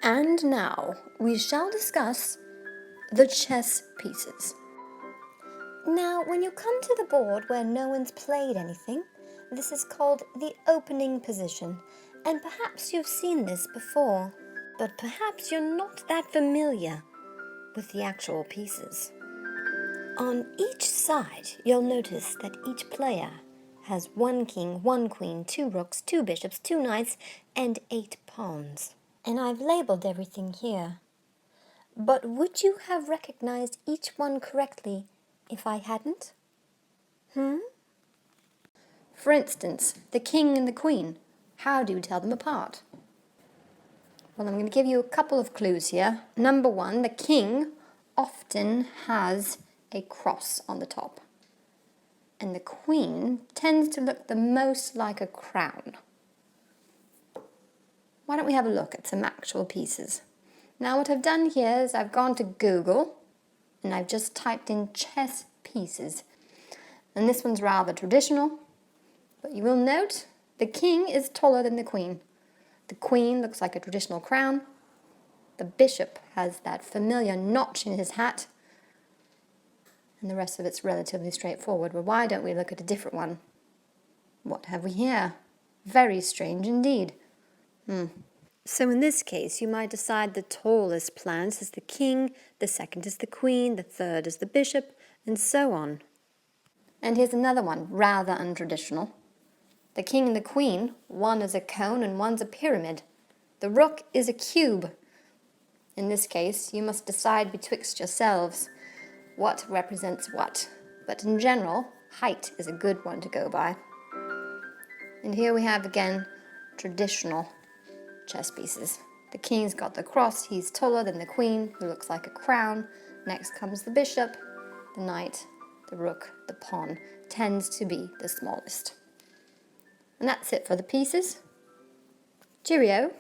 And now we shall discuss the chess pieces. Now, when you come to the board where no one's played anything, this is called the opening position, and perhaps you've seen this before, but perhaps you're not that familiar with the actual pieces. On each side, you'll notice that each player has 1 king, 1 queen, 2 rooks, 2 bishops, 2 knights, and 8 pawns. And I've labeled everything here. But would you have recognized each one correctly if I hadn't? For instance, the king and the queen. How do you tell them apart? Well, I'm going to give you a couple of clues here. Number 1, the king often has a cross on the top. And the queen tends to look the most like a crown. Why don't we have a look at some actual pieces? Now what I've done here is I've gone to Google and I've just typed in chess pieces. And this one's rather traditional, but you will note the king is taller than the queen. The queen looks like a traditional crown. The bishop has that familiar notch in his hat. And the rest of it's relatively straightforward. Well, why don't we look at a different one? What have we here? Very strange indeed. So in this case, you might decide the tallest plant is the king, the second is the queen, the third is the bishop, and so on. And here's another one, rather untraditional. The king and the queen, one is a cone and one's a pyramid. The rook is a cube. In this case, you must decide betwixt yourselves what represents what. But in general, height is a good one to go by. And here we have again traditional chess pieces. The king's got the cross, he's taller than the queen, who looks like a crown. Next comes the bishop, the knight, the rook, the pawn, tends to be the smallest. And that's it for the pieces. Cheerio!